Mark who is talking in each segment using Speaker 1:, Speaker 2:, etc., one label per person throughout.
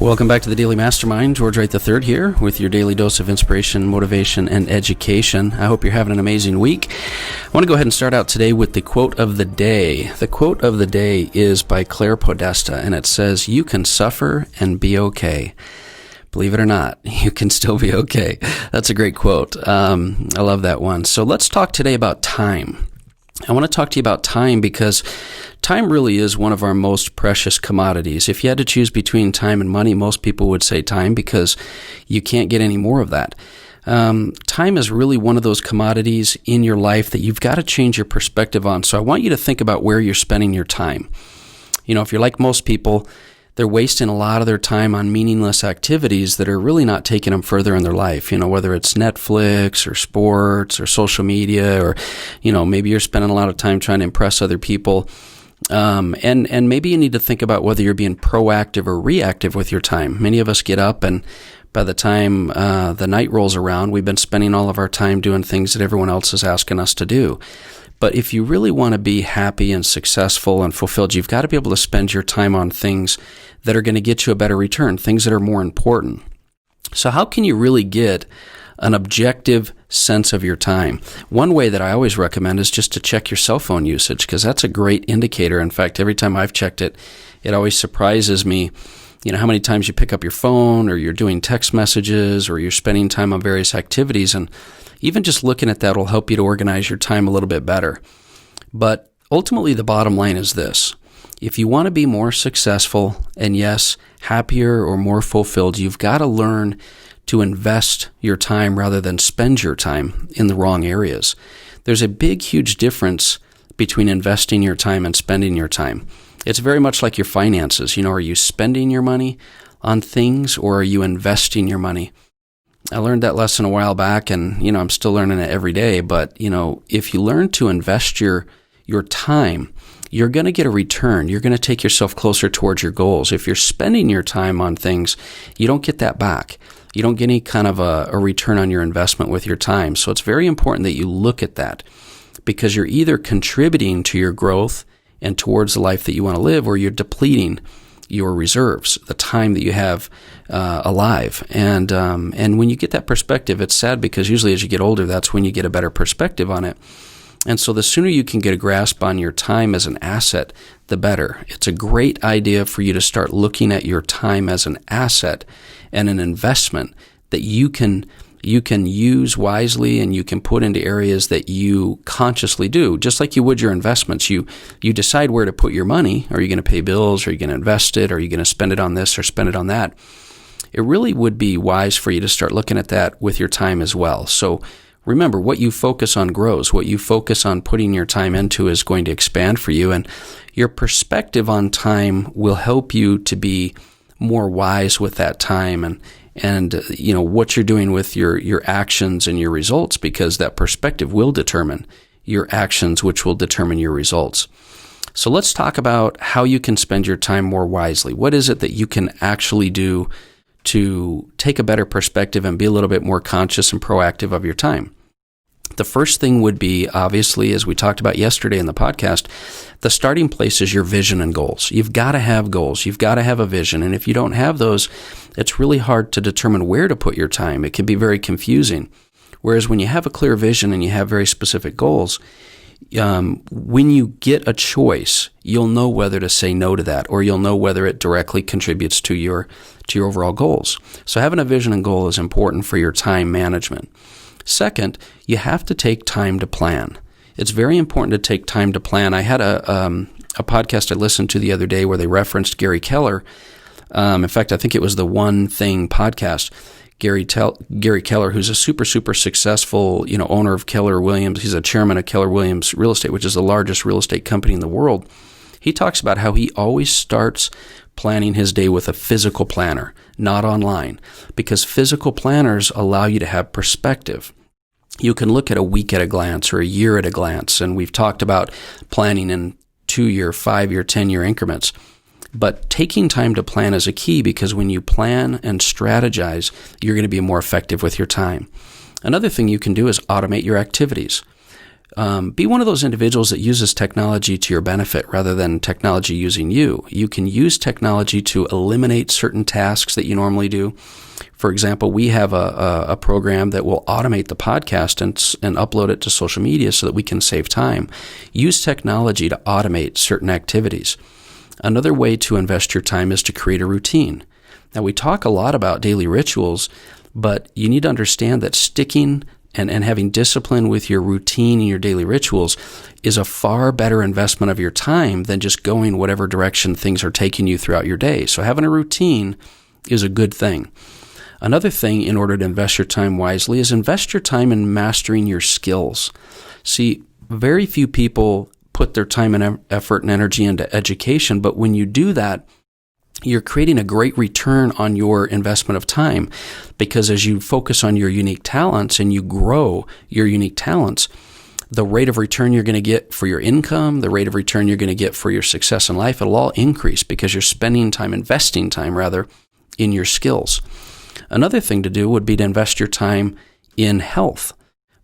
Speaker 1: Welcome back to the Daily Mastermind. George Wright III here with your daily dose of inspiration, motivation, and education. I hope you're having an amazing week. I want to go ahead and start out today with the quote of the day. The quote of the day is by Claire Podesta, and it says, "You can suffer and be okay." Believe it or not, you can still be okay. That's a great quote. I love that one. So let's talk today about time. I want to talk to you about time because time really is one of our most precious commodities. If you had to choose between time and money, most people would say time because you can't get any more of that. Time is really one of those commodities in your life that you've got to change your perspective on. So I want you to think about where you're spending your time. You know, if you're like most people, they're wasting a lot of their time on meaningless activities that are really not taking them further in their life. You know, whether it's Netflix or sports or social media, or, you know, maybe you're spending a lot of time trying to impress other people. And maybe you need to think about whether you're being proactive or reactive with your time. Many of us get up, and by the time the night rolls around, we've been spending all of our time doing things that everyone else is asking us to do. But if you really want to be happy and successful and fulfilled, you've got to be able to spend your time on things that are going to get you a better return, things that are more important. So how can you really get an objective sense of your time? One way that I always recommend is just to check your cell phone usage, because that's a great indicator. In fact, every time I've checked it, it always surprises me, you know, how many times you pick up your phone, or you're doing text messages, or you're spending time on various activities. And even just looking at that will help you to organize your time a little bit better. But ultimately, the bottom line is this. If you want to be more successful and, yes, happier or more fulfilled, you've got to learn to invest your time rather than spend your time in the wrong areas. There's a big, huge difference between investing your time and spending your time. It's very much like your finances. You know, are you spending your money on things, or are you investing your money? I learned that lesson a while back, and, you know, I'm still learning it every day. But, you know, if you learn to invest your time, you're going to get a return. You're going to take yourself closer towards your goals. If you're spending your time on things, you don't get that back. You don't get any kind of a return on your investment with your time. So it's very important that you look at that, because you're either contributing to your growth and towards the life that you want to live, or you're depleting your reserves, the time that you have alive. And when you get that perspective, it's sad, because usually as you get older, that's when you get a better perspective on it. And so the sooner you can get a grasp on your time as an asset, the better. It's a great idea for you to start looking at your time as an asset and an investment that you can use wisely, and you can put into areas that you consciously do, just like you would your investments. You decide where to put your money. Are you going to pay bills? Are you going to invest it? Are you going to spend it on this or spend it on that? It really would be wise for you to start looking at that with your time as well. So remember, what you focus on grows. What you focus on putting your time into is going to expand for you, and your perspective on time will help you to be more wise with that time, and you know, what you're doing with your actions and your results, because that perspective will determine your actions, which will determine your results. So let's talk about how you can spend your time more wisely. What is it that you can actually do to take a better perspective and be a little bit more conscious and proactive of your time? The first thing would be, obviously, as we talked about yesterday in the podcast, the starting place is your vision and goals. You've got to have goals. You've got to have a vision. And if you don't have those, it's really hard to determine where to put your time. It can be very confusing. Whereas when you have a clear vision and you have very specific goals, when you get a choice, you'll know whether to say no to that, or you'll know whether it directly contributes to your overall goals. So having a vision and goal is important for your time management. Second, you have to take time to plan. It's very important to take time to plan. I had a podcast I listened to the other day where they referenced Gary Keller. In fact, I think it was the One Thing podcast. Gary Keller, who's a super successful, you know, owner of Keller Williams. He's a chairman of Keller Williams Real Estate, which is the largest real estate company in the world. He talks about how he always starts planning his day with a physical planner, not online, because physical planners allow you to have perspective. You can look at a week at a glance or a year at a glance, and we've talked about planning in 2-year, 5-year, 10-year increments. But taking time to plan is a key, because when you plan and strategize, you're going to be more effective with your time. Another thing you can do is automate your activities. Be one of those individuals that uses technology to your benefit rather than technology using you. You can use technology to eliminate certain tasks that you normally do. For example, we have a program that will automate the podcast and upload it to social media so that we can save time. Use technology to automate certain activities. Another way to invest your time is to create a routine. Now, we talk a lot about daily rituals, but you need to understand that sticking and having discipline with your routine and your daily rituals is a far better investment of your time than just going whatever direction things are taking you throughout your day. So having a routine is a good thing. Another thing in order to invest your time wisely is invest your time in mastering your skills. See, very few people put their time and effort and energy into education, but when you do that, you're creating a great return on your investment of time, because as you focus on your unique talents and you grow your unique talents, the rate of return you're going to get for your income, the rate of return you're going to get for your success in life, it'll all increase because you're spending time, investing time rather, in your skills. Another thing to do would be to invest your time in health,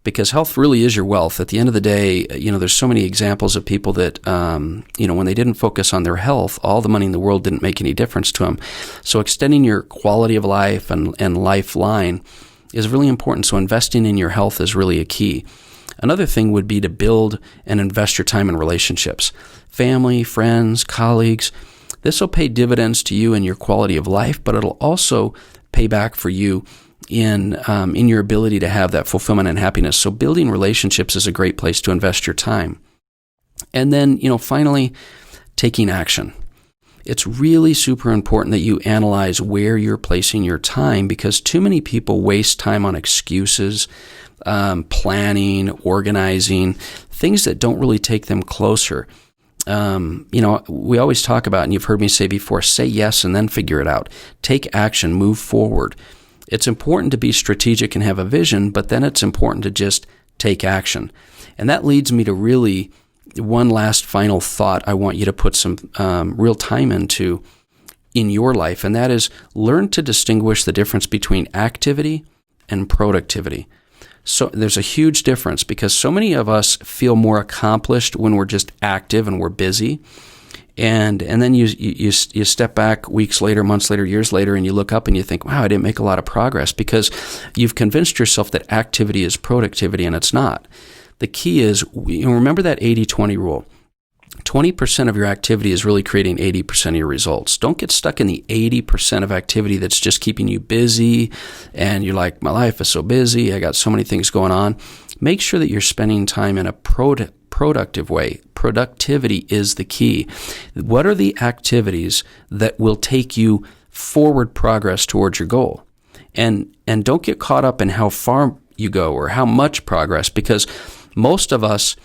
Speaker 1: because health really is your wealth. At the end of the day, there's so many examples of people that, when they didn't focus on their health, all the money in the world didn't make any difference to them. So extending your quality of life and lifeline is really important. So investing in your health is really a key. Another thing would be to build and invest your time in relationships. Family, friends, colleagues. This will pay dividends to you in your quality of life, but it'll also pay back for you in your ability to have that fulfillment and happiness. So building relationships is a great place to invest your time. And then, finally, taking action. It's really super important that you analyze where you're placing your time, because too many people waste time on excuses, planning, organizing, things that don't really take them closer. We always talk about, and you've heard me say before, say yes and then figure it out. Take action, move forward. It's important to be strategic and have a vision, but then it's important to just take action. And that leads me to really one last final thought I want you to put some real time into in your life, and that is learn to distinguish the difference between activity and productivity. So there's a huge difference, because so many of us feel more accomplished when we're just active and we're busy. And then you step back weeks later, months later, years later, and you look up and you think, wow, I didn't make a lot of progress, because you've convinced yourself that activity is productivity, and it's not. The key is, remember that 80-20 rule. 20% of your activity is really creating 80% of your results. Don't get stuck in the 80% of activity that's just keeping you busy, and you're like, my life is so busy, I got so many things going on. Make sure that you're spending time in a productive way. Productivity is the key. What are the activities that will take you forward progress towards your goal? And don't get caught up in how far you go or how much progress, because most of us,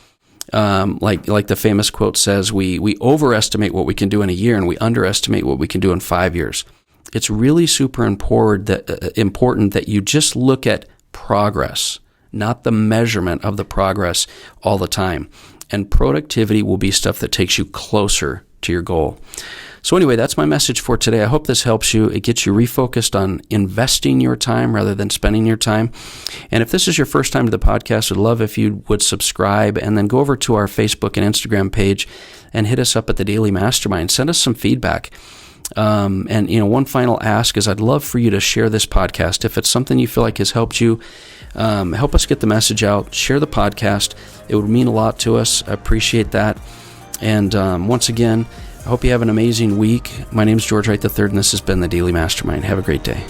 Speaker 1: like the famous quote says, we overestimate what we can do in a year and we underestimate what we can do in 5 years. It's really super important that you just look at progress, not the measurement of the progress all the time. And productivity will be stuff that takes you closer to your goal. So anyway, that's my message for today. I hope this helps you. It gets you refocused on investing your time rather than spending your time. And if this is your first time to the podcast, I'd love if you would subscribe and then go over to our Facebook and Instagram page and hit us up at the Daily Mastermind. Send us some feedback. And one final ask is I'd love for you to share this podcast. If it's something you feel like has helped you, help us get the message out. Share the podcast. It would mean a lot to us. I appreciate that. And once again, I hope you have an amazing week. My name is George Wright III, and this has been the Daily Mastermind. Have a great day.